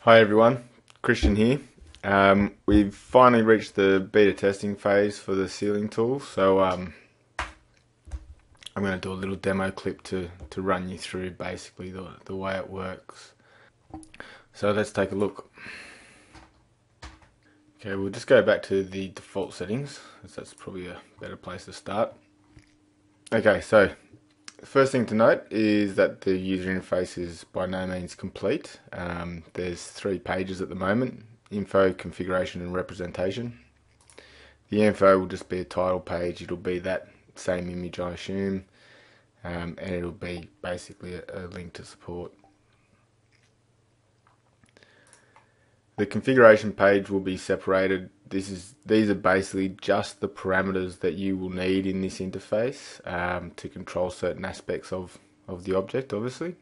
Hi everyone, Christian here. We've finally reached the beta testing phase for the ceiling tool, so I'm going to do a little demo clip to run you through basically the way it works. So let's take a look. Okay, we'll just go back to the default settings, as that's probably a better place to start. Okay, so the first thing to note is that the user interface is by no means complete. There's 3 pages at the moment: info, configuration and representation. The info will just be a title page. It'll be that same image, I assume, and it'll be basically a link to support. The configuration page will be separated. These are basically just the parameters that you will need in this interface to control certain aspects of the object, obviously.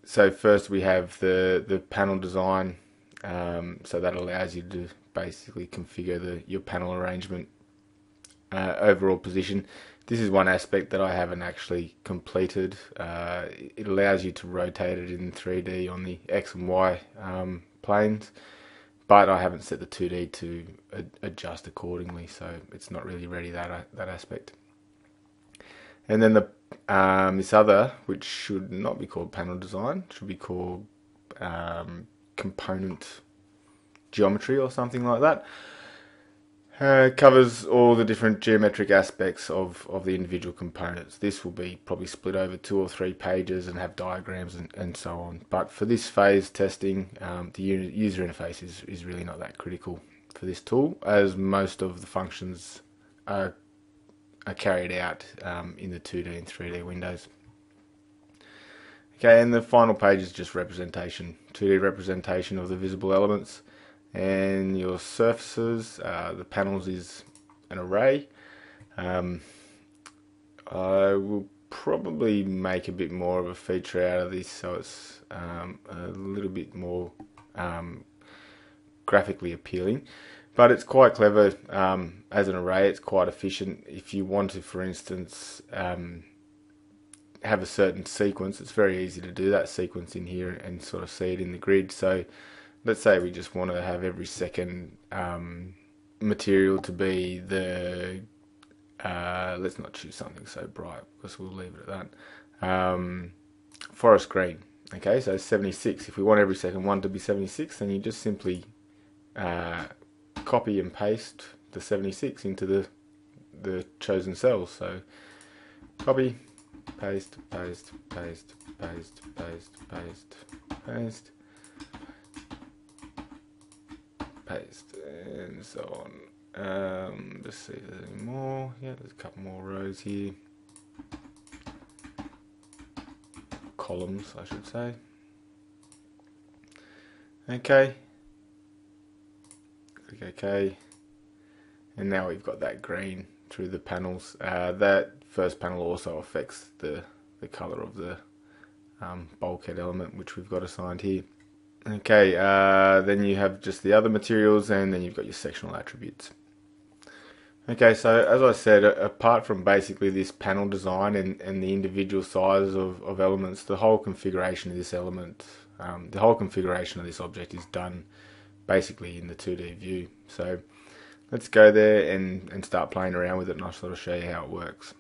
So first we have the panel design, so that allows you to basically configure your panel arrangement, overall position. This is one aspect that I haven't actually completed. It allows you to rotate it in 3D on the X and Y planes, but I haven't set the 2D to adjust accordingly, so it's not really ready, that aspect. And then this other, which should not be called panel design, should be called component geometry or something like that. Covers all the different geometric aspects of the individual components. This will be probably split over 2 or 3 pages and have diagrams and so on. But for this phase testing, the user interface is really not that critical for this tool, as most of the functions are carried out in the 2D and 3D windows. Okay, and the final page is just representation, 2D representation of the visible elements. And your surfaces, the panels is an array. I will probably make a bit more of a feature out of this, so it's a little bit more graphically appealing. But it's quite clever as an array. It's quite efficient. If you want to, for instance, have a certain sequence, it's very easy to do that sequence in here and sort of see it in the grid. So let's say we just want to have every second material to be the, let's not choose something so bright because we'll leave it at that, forest green. Okay, so 76. If we want every second one to be 76, then you just simply copy and paste the 76 into the chosen cells. So copy, paste, paste, paste, paste, paste, paste, paste, paste, and so on. Let's see if there's any more. Yeah, there's a couple more rows here. Columns, I should say. Okay. Click OK. And now we've got that green through the panels. That first panel also affects the color of the bulkhead element, which we've got assigned here. Okay, then you have just the other materials, and then you've got your sectional attributes. Okay, so as I said, apart from basically this panel design and the individual sizes of elements, the whole configuration of this element, the whole configuration of this object is done basically in the 2D view. So let's go there and start playing around with it, and I'll sort of show you how it works.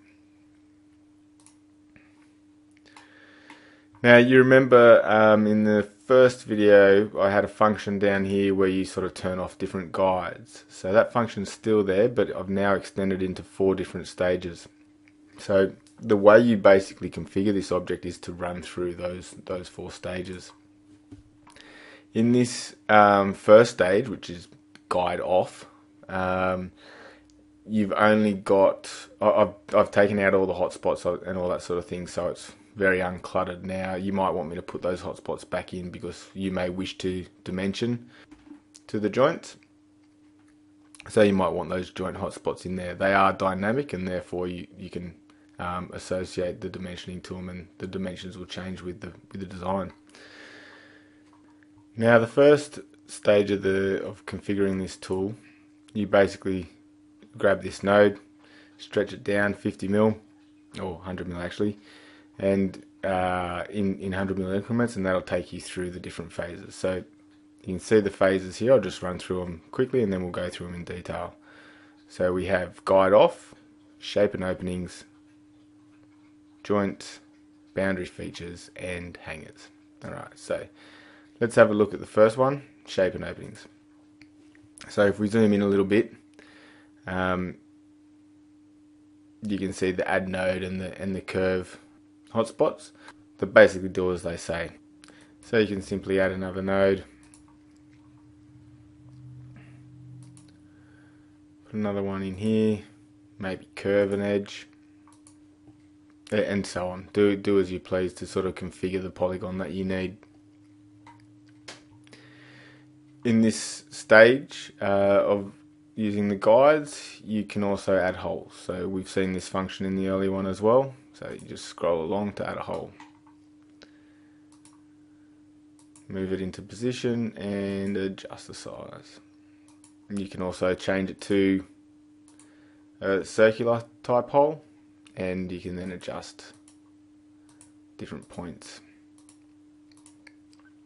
Now you remember in the first video I had a function down here where you sort of turn off different guides. So that function's still there, but I've now extended into 4 different stages. So the way you basically configure this object is to run through those 4 stages. In this first stage, which is guide off, you've only got, I've taken out all the hotspots and all that sort of thing, so it's very uncluttered now. You might want me to put those hotspots back in because you may wish to dimension to the joints. So you might want those joint hotspots in there. They are dynamic, and therefore you can associate the dimensioning to them, and the dimensions will change with the design. Now the first stage of configuring this tool, you basically grab this node, stretch it down 50 mil, or 100 mil actually, and in 100mm increments, and that'll take you through the different phases. So you can see the phases here. I'll just run through them quickly and then we'll go through them in detail. So we have guide off, shape and openings, joint, boundary features, and hangers. Alright, so let's have a look at the first one, shape and openings. So if we zoom in a little bit, you can see the add node and the curve hotspots that basically do as they say. So you can simply add another node, put another one in here, maybe curve an edge, and so on. Do as you please to sort of configure the polygon that you need. In this stage of using the guides, you can also add holes. So we've seen this function in the early one as well. So you just scroll along to add a hole. Move it into position and adjust the size. You can also change it to a circular type hole, and you can then adjust different points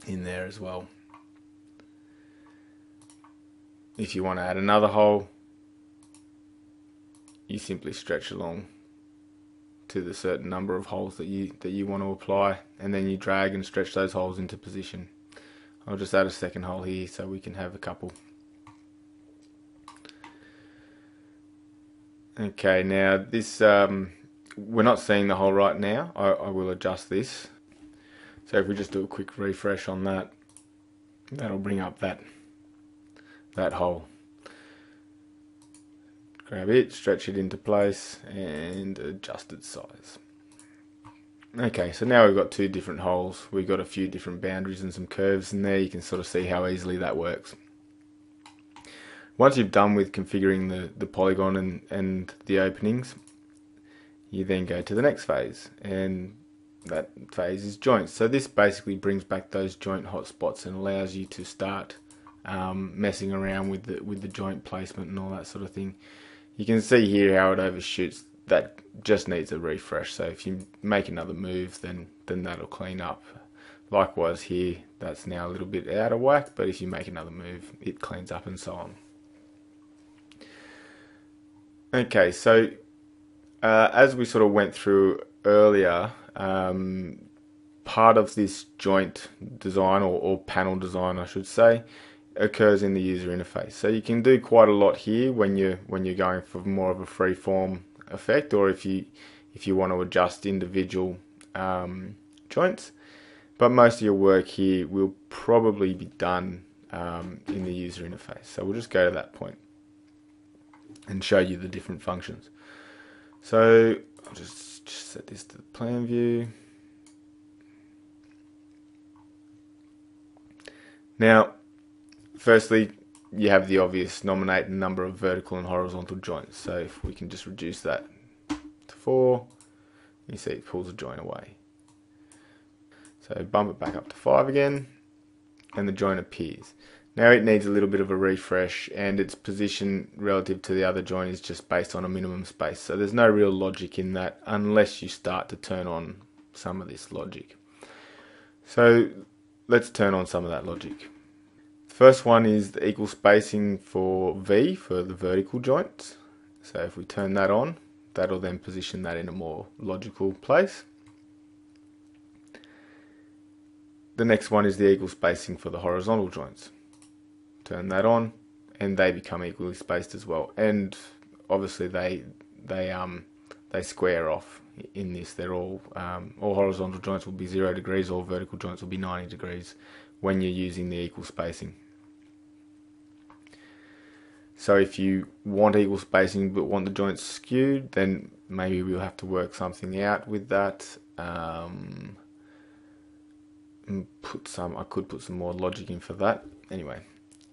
in there as well. If you want to add another hole, you simply stretch along to the certain number of holes that you want to apply, and then you drag and stretch those holes into position. I'll just add a second hole here so we can have a couple. Okay, now this we're not seeing the hole right now. I will adjust this. So if we just do a quick refresh on that, that'll bring up that hole. Grab it, stretch it into place, and adjust its size. Okay, so now we've got two different holes. We've got a few different boundaries and some curves in there. You can sort of see how easily that works. Once you've done with configuring the polygon and the openings, you then go to the next phase, and that phase is joints. So this basically brings back those joint hotspots and allows you to start messing around with the joint placement and all that sort of thing. You can see here how it overshoots. That just needs a refresh. So if you make another move, then that'll clean up. Likewise here, that's now a little bit out of whack, but if you make another move, it cleans up and so on. Okay, so as we sort of went through earlier, part of this joint design or panel design, I should say, occurs in the user interface. So you can do quite a lot here when you're going for more of a free form effect, or if you want to adjust individual joints. But most of your work here will probably be done in the user interface. So we'll just go to that point and show you the different functions. So I'll just set this to the plan view. Now, firstly, you have the obvious nominate a number of vertical and horizontal joints. So if we can just reduce that to 4, you see it pulls a joint away. So bump it back up to 5 again, and the joint appears. Now it needs a little bit of a refresh, and its position relative to the other joint is just based on a minimum space. So there's no real logic in that unless you start to turn on some of this logic. So let's turn on some of that logic. The first one is the equal spacing for V for the vertical joints. So if we turn that on, that'll then position that in a more logical place. The next one is the equal spacing for the horizontal joints. Turn that on, and they become equally spaced as well. And obviously they square off in this. They're all horizontal joints will be 0 degrees, all vertical joints will be 90 degrees when you're using the equal spacing. So if you want equal spacing but want the joints skewed, then maybe we'll have to work something out with that. I could put some more logic in for that. Anyway,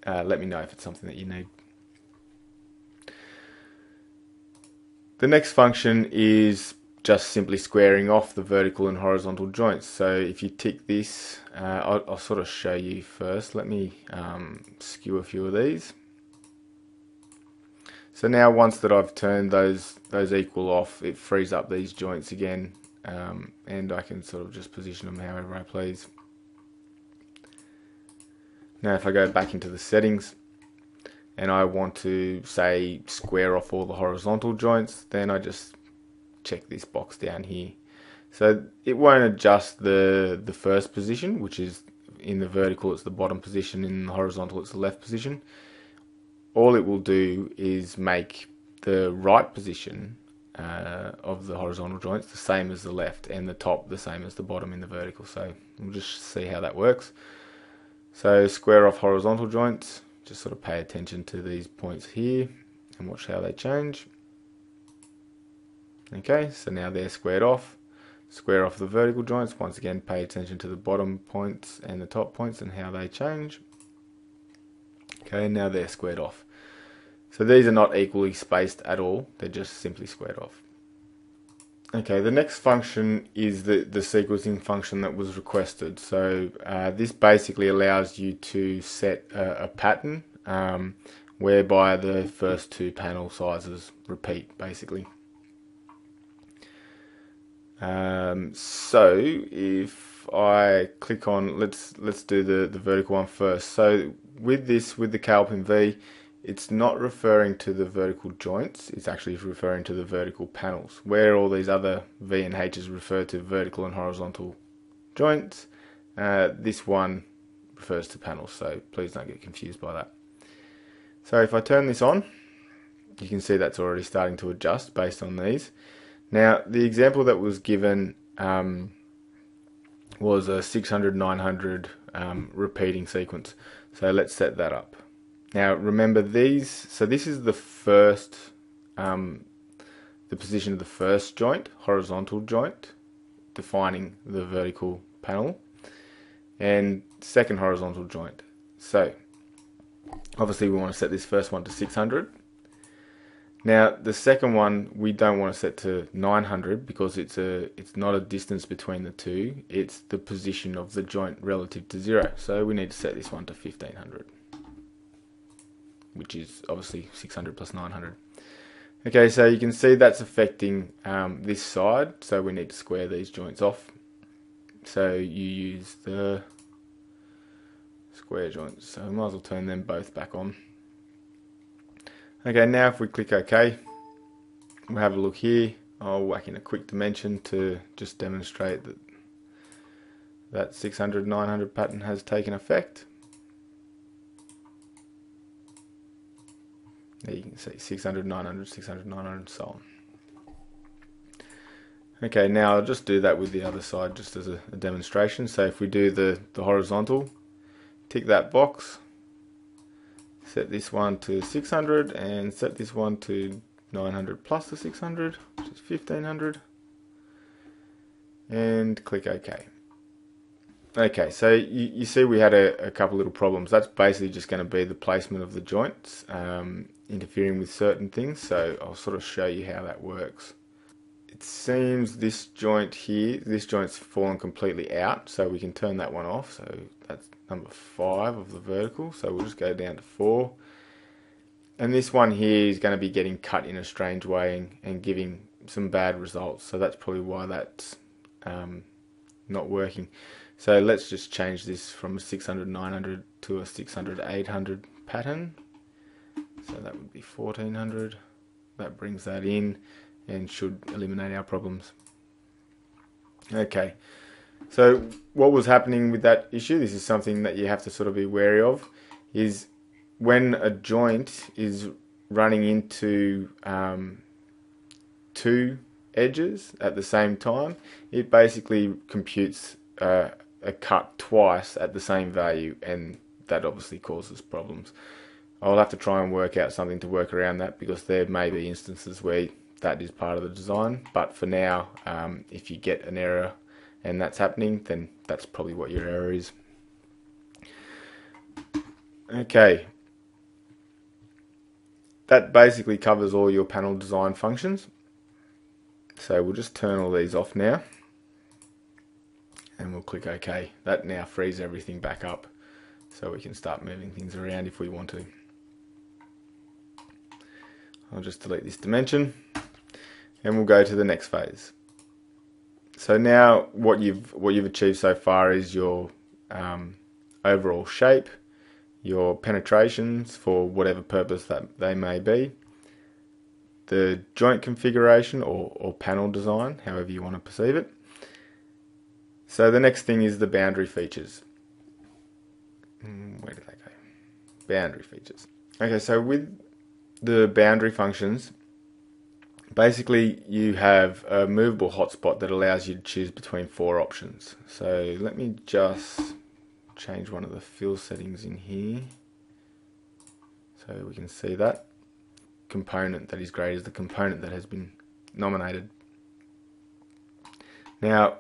let me know if it's something that you need. The next function is just simply squaring off the vertical and horizontal joints. So if you tick this, I'll sort of show you first. Let me skew a few of these. So now once that I've turned those equal off, it frees up these joints again and I can sort of just position them however I please. Now if I go back into the settings and I want to say square off all the horizontal joints, then I just check this box down here. So it won't adjust the first position, which is in the vertical it's the bottom position, in the horizontal it's the left position. All it will do is make the right position of the horizontal joints the same as the left, and the top the same as the bottom in the vertical. So we'll just see how that works. So square off horizontal joints, just sort of pay attention to these points here and watch how they change. Okay, so now they're squared off. Square off the vertical joints, once again pay attention to the bottom points and the top points and how they change. Okay, now they're squared off. So these are not equally spaced at all, they're just simply squared off. Okay, the next function is the sequencing function that was requested. So this basically allows you to set a pattern whereby the first two panel sizes repeat, basically. So if I click on, let's do the vertical one first. So with the Calpin V, it's not referring to the vertical joints, it's actually referring to the vertical panels. Where all these other V and H's refer to vertical and horizontal joints, this one refers to panels, so please don't get confused by that. So if I turn this on, you can see that's already starting to adjust based on these. Now the example that was given was a 600-900 repeating sequence, so let's set that up. Now remember these, so this is the first, the position of the first joint, horizontal joint, defining the vertical panel, and second horizontal joint. So obviously we want to set this first one to 600. Now the second one we don't want to set to 900 because it's not a distance between the two, it's the position of the joint relative to 0. So we need to set this one to 1500. Which is obviously 600 plus 900. Okay, so you can see that's affecting this side, so we need to square these joints off. So you use the square joints, so we might as well turn them both back on. Okay, now if we click OK, we'll have a look here. I'll whack in a quick dimension to just demonstrate that 600-900 pattern has taken effect. There you can see 600, 900, 600, 900, and so on. Okay, now I'll just do that with the other side just as a demonstration. So if we do the horizontal, tick that box, set this one to 600 and set this one to 900 plus the 600, which is 1500, and click OK. Okay, so you see we had a couple little problems. That's basically just going to be the placement of the joints interfering with certain things, so I'll sort of show you how that works. It seems this joint here, this joint's fallen completely out, so we can turn that one off. So that's number 5 of the vertical, so we'll just go down to 4. And this one here is going to be getting cut in a strange way and giving some bad results, so that's probably why that's not working. So let's just change this from a 600-900 to a 600-800 pattern. So that would be 1400. That brings that in and should eliminate our problems. Okay, so what was happening with that issue, this is something that you have to sort of be wary of, is when a joint is running into two edges at the same time, it basically computes a cut twice at the same value, and that obviously causes problems. I'll have to try and work out something to work around that, because there may be instances where that is part of the design, but for now, if you get an error and that's happening, then that's probably what your error is. Okay, that basically covers all your panel design functions. So we'll just turn all these off now, and we'll click OK. That now frees everything back up, so we can start moving things around if we want to. I'll just delete this dimension, and we'll go to the next phase. So now what you've achieved so far is your overall shape, your penetrations for whatever purpose that they may be, the joint configuration or panel design, however you want to perceive it. So the next thing is the boundary features. Where did they go? Boundary features. Okay, so with the boundary functions, basically you have a movable hotspot that allows you to choose between 4 options. So let me just change one of the fill settings in here so we can see that. Component that is great is the component that has been nominated. Now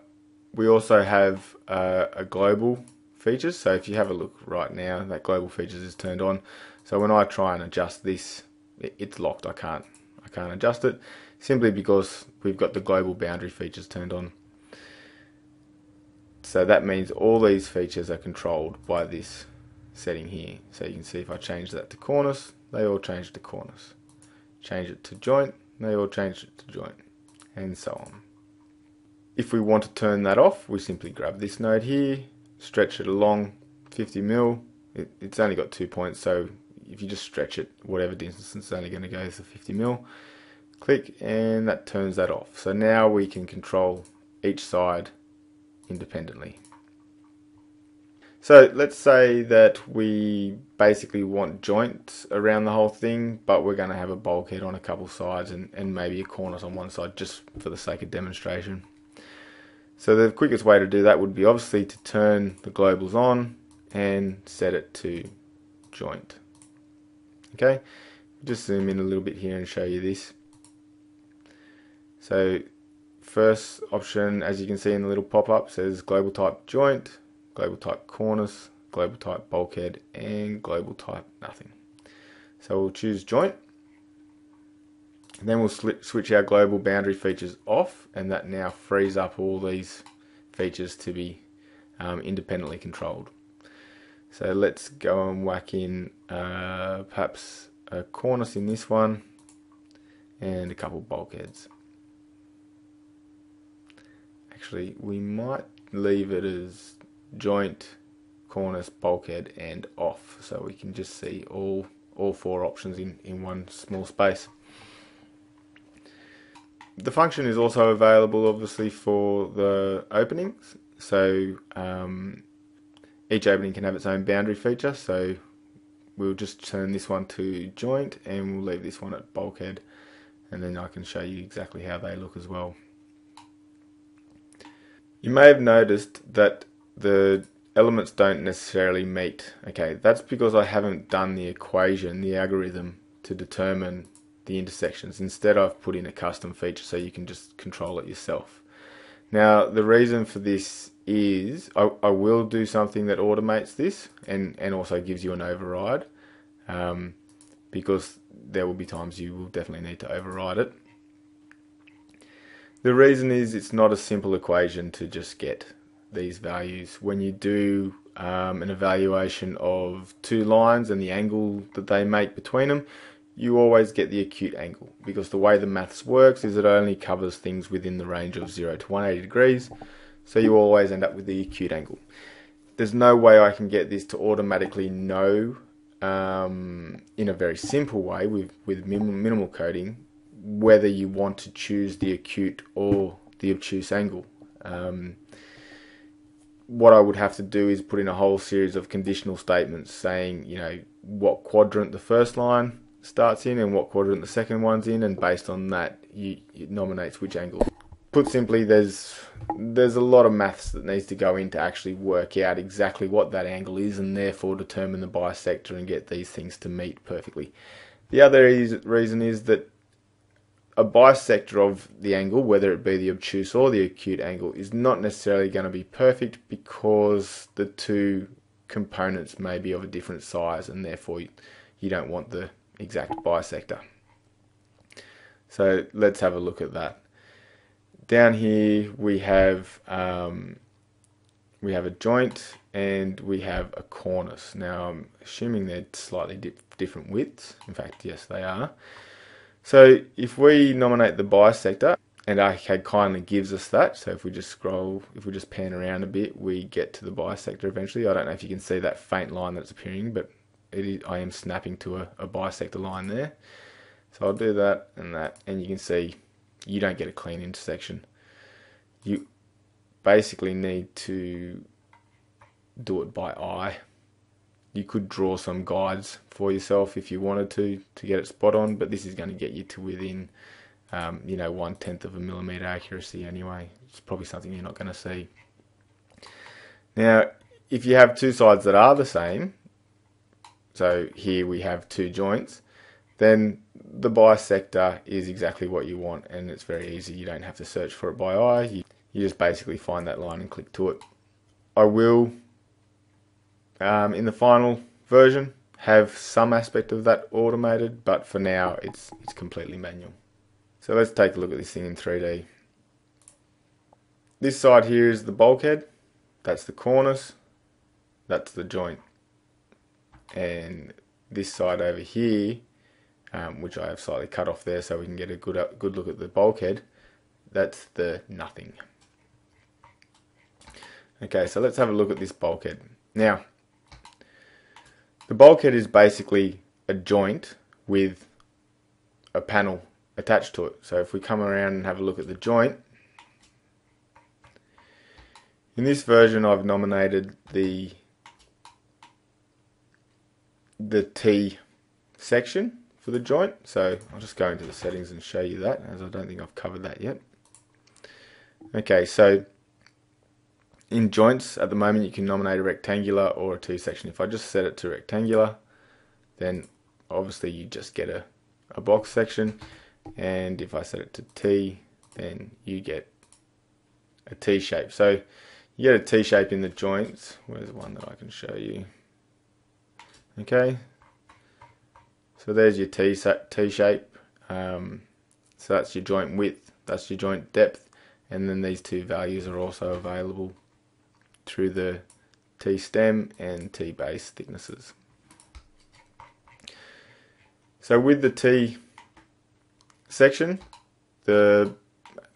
we also have a global features, so if you have a look right now, that global features is turned on. So when I try and adjust this, it's locked. I can't adjust it simply because we've got the global boundary features turned on. So that means all these features are controlled by this setting here. So you can see if I change that to cornice, they all change to cornice. Change it to joint, they all change it to joint, and so on. If we want to turn that off, we simply grab this node here, stretch it along 50 mil. It's only got 2 points, so if you just stretch it whatever distance, it's only going to go to 50 mil. Click and that turns that off. So now we can control each side independently. So let's say that we basically want joints around the whole thing, but we're going to have a bulkhead on a couple sides and maybe a cornice on one side, just for the sake of demonstration. So the quickest way to do that would be obviously to turn the globals on and set it to joint. Okay, just zoom in a little bit here and show you this. So first option, as you can see in the little pop-up, says global type joint, global type cornice, global type bulkhead, and global type nothing. So we'll choose joint. Then we'll switch our global boundary features off, and that now frees up all these features to be independently controlled. So let's go and whack in perhaps a cornice in this one and a couple bulkheads. Actually, we might leave it as joint, cornice, bulkhead, and off, so we can just see all 4 options in one small space. The function is also available obviously for the openings, so each opening can have its own boundary feature, so we'll just turn this one to joint and we'll leave this one at bulkhead, and then I can show you exactly how they look as well. You may have noticed that the elements don't necessarily meet. Okay, that's because I haven't done the equation, the algorithm, to determine the intersections. Instead, I've put in a custom feature so you can just control it yourself. Now, the reason for this is I will do something that automates this and also gives you an override, because there will be times you will definitely need to override it. The reason is it's not a simple equation to just get these values. When you do an evaluation of 2 lines and the angle that they make between them, you always get the acute angle, because the way the maths works is it only covers things within the range of 0 to 180 degrees, so you always end up with the acute angle. There's no way I can get this to automatically know in a very simple way with minimal coding whether you want to choose the acute or the obtuse angle. What I would have to do is put in a whole series of conditional statements saying, you know, what quadrant the first line starts in and what quadrant the second one's in, and based on that it nominates which angle. Put simply, there's a lot of maths that needs to go in to actually work out exactly what that angle is and therefore determine the bisector and get these things to meet perfectly. The other reason is that a bisector of the angle, whether it be the obtuse or the acute angle, is not necessarily going to be perfect because the 2 components may be of a different size and therefore you don't want the exact bisector. So let's have a look at that. Down here we have a joint and we have a cornice. Now I'm assuming they're slightly different widths. In fact, yes, they are. So if we nominate the bisector, And ArchiCAD kindly gives us that. So if we just scroll, if we just pan around a bit, we get to the bisector eventually. I don't know if you can see that faint line that's appearing, but I am snapping to a bisector line there. So I'll do that, and you can see you don't get a clean intersection. You basically need to do it by eye. You could draw some guides for yourself if you wanted to get it spot on, but this is going to get you to within 1/10 of a millimeter accuracy anyway. It's probably something you're not going to see. Now, if you have two sides that are the same, so here we have two joints, then the bisector is exactly what you want, and it's very easy. You don't have to search for it by eye. You just basically find that line and click to it. I will, in the final version, have some aspect of that automated, but for now it's completely manual. So let's take a look at this thing in 3D. This side here is the bulkhead, that's the cornice, that's the joint. And this side over here, which I have slightly cut off there so we can get a good look at the bulkhead, that's the nothing. Okay, so let's have a look at this bulkhead. Now, the bulkhead is basically a joint with a panel attached to it. So if we come around and have a look at the joint, in this version I've nominated the T section for the joint. So I'll just go into the settings and show you that, as I don't think I've covered that yet. Okay, so in joints at the moment you can nominate a rectangular or a T section. If I just set it to rectangular, then obviously you just get a box section, and if I set it to T, then you get a T shape. So you get a T shape in the joints. Where's one that I can show you? Okay, so there's your T shape. So that's your joint width, that's your joint depth, and then these two values are also available through the T stem and T base thicknesses. So with the T section, the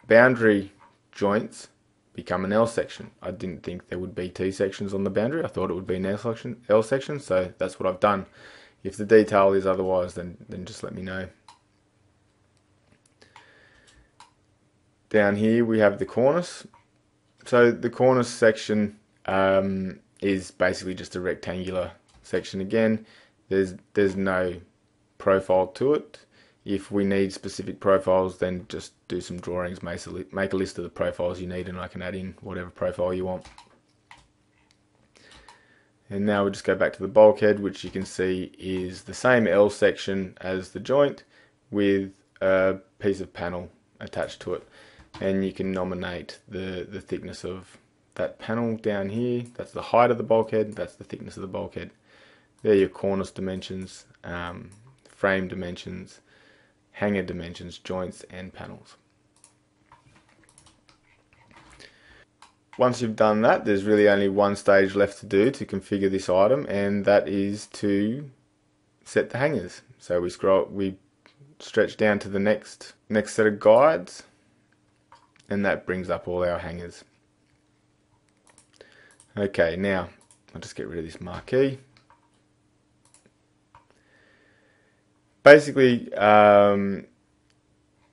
boundary joints become an L section. I didn't think there would be T sections on the boundary. I thought it would be an L section, so that's what I've done. If the detail is otherwise, then just let me know. Down here we have the cornice. So the cornice section is basically just a rectangular section again. There's no profile to it. If we need specific profiles, then just do some drawings, make a list of the profiles you need, and I can add in whatever profile you want. And now we'll just go back to the bulkhead, which you can see is the same L section as the joint with a piece of panel attached to it. And you can nominate the thickness of that panel down here. That's the height of the bulkhead, that's the thickness of the bulkhead. There are your cornice dimensions, frame dimensions, hanger dimensions, joints and panels. Once you've done that, there's really only one stage left to do to configure this item, and that is to set the hangers. So we stretch down to the next set of guides, and that brings up all our hangers. Okay, now I'll just get rid of this marquee. Basically,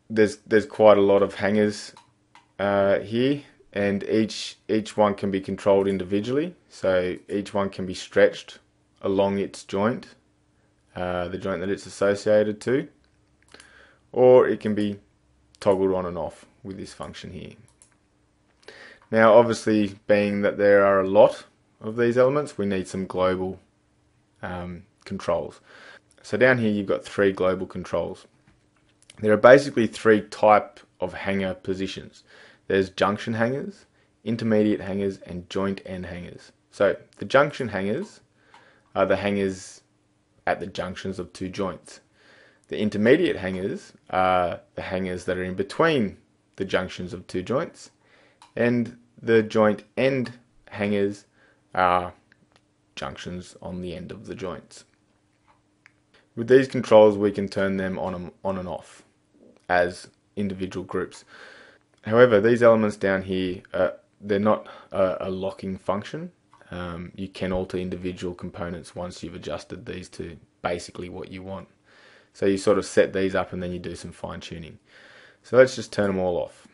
there's quite a lot of hangers here, and each one can be controlled individually. So each one can be stretched along its joint, the joint that it's associated to, or it can be toggled on and off with this function here. Now obviously, being that there are a lot of these elements, we need some global controls. So down here you've got three global controls. There are basically three types of hanger positions. There's junction hangers, intermediate hangers, and joint end hangers. So the junction hangers are the hangers at the junctions of two joints. The intermediate hangers are the hangers that are in between the junctions of two joints, and the joint end hangers are junctions on the end of the joints. With these controls we can turn them on and off as individual groups. However, these elements down here, they're not a locking function. You can alter individual components once you've adjusted these to basically what you want. So you sort of set these up and then you do some fine tuning. So let's just turn them all off.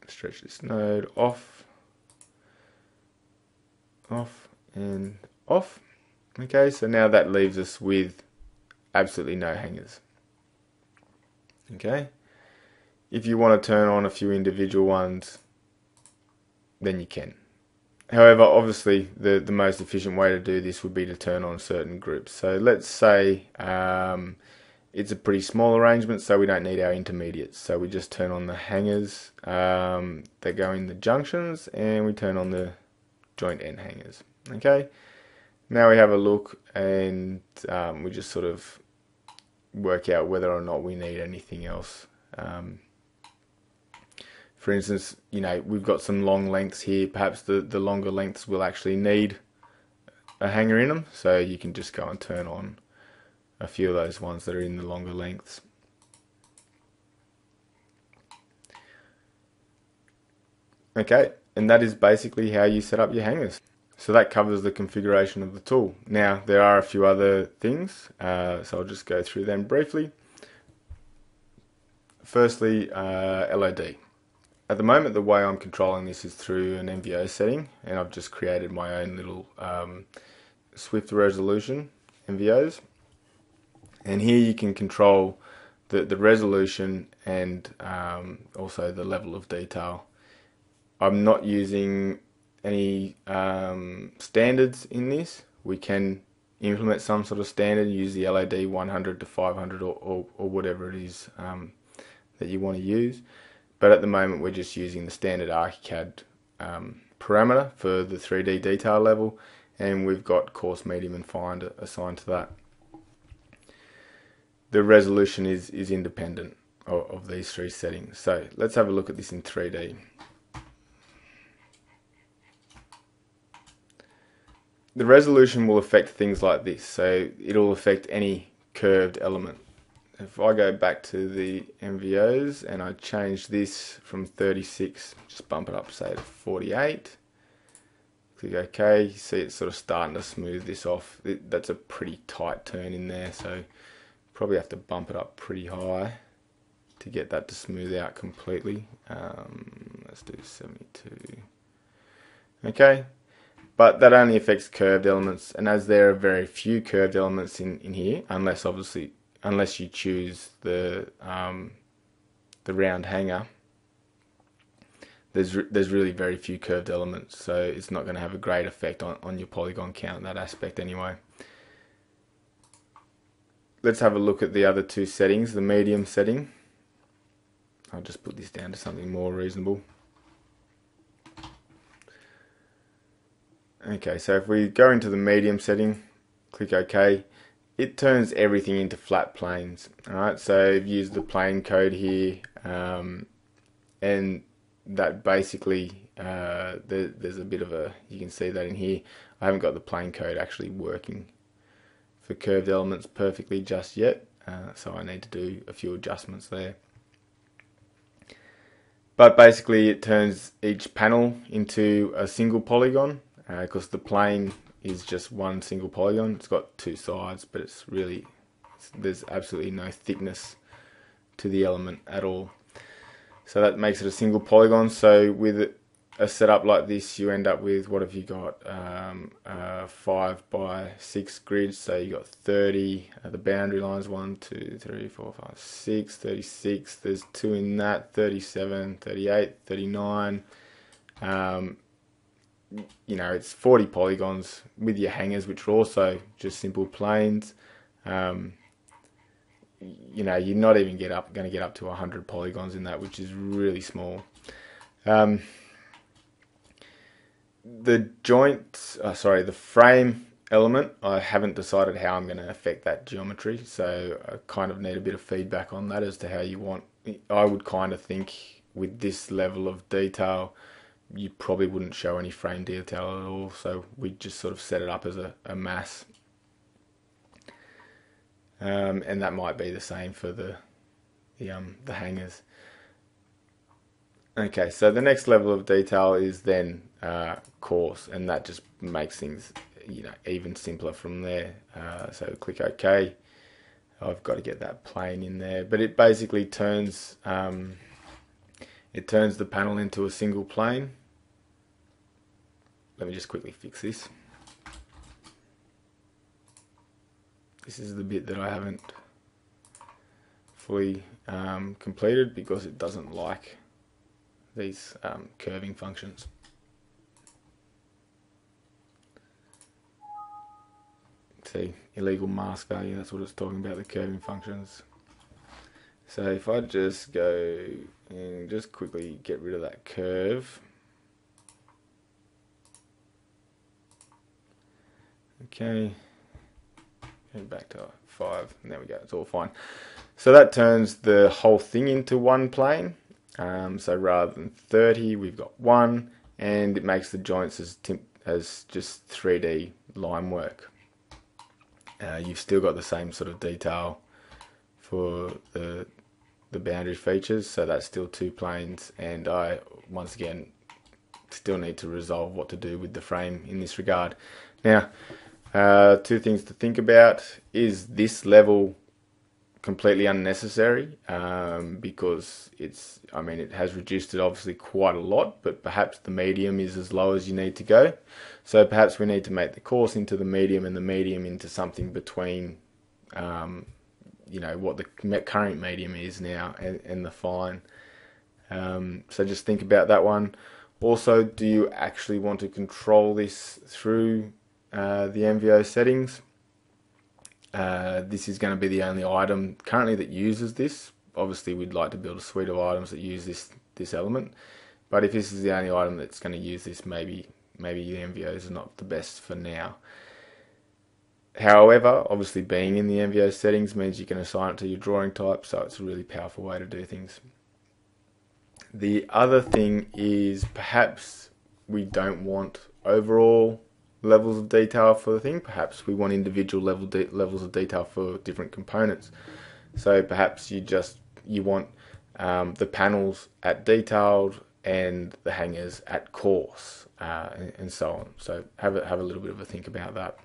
Stretch this node off, off, and off. Okay, so now that leaves us with absolutely no hangers. Okay, if you want to turn on a few individual ones, then you can. However, obviously, the most efficient way to do this would be to turn on certain groups. So let's say it's a pretty small arrangement, so we don't need our intermediates. So we just turn on the hangers that go in the junctions, and we turn on the joint end hangers. Okay, now we have a look, and we just sort of work out whether or not we need anything else. For instance, you know, we've got some long lengths here. Perhaps the longer lengths will actually need a hanger in them, so you can just go and turn on a few of those ones that are in the longer lengths. Okay, and that is basically how you set up your hangers. So that covers the configuration of the tool. Now, there are a few other things, so I'll just go through them briefly. Firstly, LOD. At the moment, the way I'm controlling this is through an MVO setting, and I've just created my own little Swift resolution MVOs. And here you can control the resolution and also the level of detail. I'm not using any standards in this. We can implement some sort of standard, use the LOD 100 to 500 or whatever it is that you want to use. But at the moment, we're just using the standard ArchiCAD parameter for the 3D detail level, and we've got coarse, medium, and fine assigned to that. The resolution is independent of these three settings. So let's have a look at this in 3D. The resolution will affect things like this. So it'll affect any curved element. If I go back to the MVOs and I change this from 36, just bump it up, say to 48, click OK, you see it's sort of starting to smooth this off. That's a pretty tight turn in there, so probably have to bump it up pretty high to get that to smooth out completely. Let's do 72. Okay, but that only affects curved elements, and as there are very few curved elements in here, unless you choose the round hanger, there's really very few curved elements, so it's not going to have a great effect on your polygon count in that aspect anyway. Let's have a look at the other two settings. The medium setting, I'll just put this down to something more reasonable. Okay, so if we go into the medium setting, click OK, it turns everything into flat planes. Alright, so I've used the plane code here, and that basically, there's a bit of a, you can see that in here, I haven't got the plane code actually working for curved elements perfectly just yet, so I need to do a few adjustments there. But basically it turns each panel into a single polygon, because the plane is just one single polygon. It's got two sides, but there's absolutely no thickness to the element at all. So that makes it a single polygon. So with a setup like this, you end up with, what have you got, 5 by 6 grids. So you got 30, the boundary lines, 1, 2, 3, 4, 5, 6, 36, there's 2 in that, 37, 38, 39, you know, it's 40 polygons with your hangers, which are also just simple planes. You know, you're not even going to get up to 100 polygons in that, which is really small. The the frame element, I haven't decided how I'm going to affect that geometry, so I kind of need a bit of feedback on that as to how you want. I would kind of think with this level of detail, you probably wouldn't show any frame detail at all, so we just sort of set it up as a mass. And that might be the same for the hangers. Okay, so the next level of detail is then coarse, and that just makes things, even simpler from there. So click OK. I've got to get that plane in there, but it basically turns the panel into a single plane. Let me just quickly fix this. This is the bit that I haven't fully completed because it doesn't like these curving functions. See, illegal mask value, that's what it's talking about, the curving functions. So if I just go and just quickly get rid of that curve. Okay, and back to 5, and there we go, it's all fine. So that turns the whole thing into one plane. So rather than 30, we've got 1, and it makes the joints as just 3D line work. You've still got the same sort of detail for the boundary features, so that's still 2 planes, and I once again still need to resolve what to do with the frame in this regard. Now, 2 things to think about. Is this level completely unnecessary? Because it has reduced it obviously quite a lot, but perhaps the medium is as low as you need to go. So perhaps we need to make the coarse into the medium and the medium into something between what the current medium is now and the fine. So just think about that one. Also, do you actually want to control this through the MVO settings? This is going to be the only item currently that uses this. Obviously we'd like to build a suite of items that use this element, but if this is the only item that's going to use this, maybe the MVOs is not the best for now. However, obviously being in the MVO settings means you can assign it to your drawing type, so it's a really powerful way to do things. The other thing is perhaps we don't want overall levels of detail for the thing. Perhaps we want individual levels of detail for different components. So perhaps you want the panels at detailed and the hangers at coarse, and so on. So have a little bit of a think about that.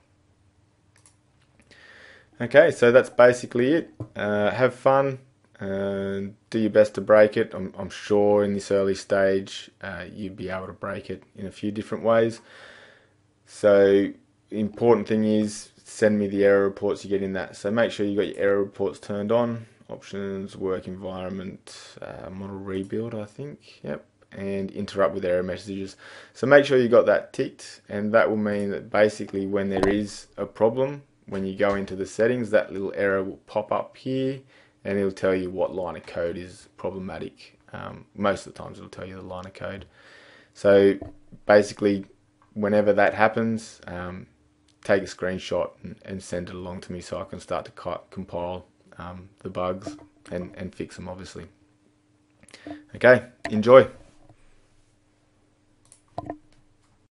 Okay, so that's basically it. Have fun. Do your best to break it. I'm sure in this early stage you'd be able to break it in a few different ways. So the important thing is send me the error reports you get in that. So make sure you got your error reports turned on. Options, work environment, model rebuild, I think. Yep. And interrupt with error messages. So make sure you got that ticked, and that will mean that basically when there is a problem, when you go into the settings, that little error will pop up here, and it'll tell you what line of code is problematic. Most of the times it'll tell you the line of code. So basically, whenever that happens, take a screenshot and send it along to me so I can start to compile the bugs and fix them, obviously. Okay, enjoy.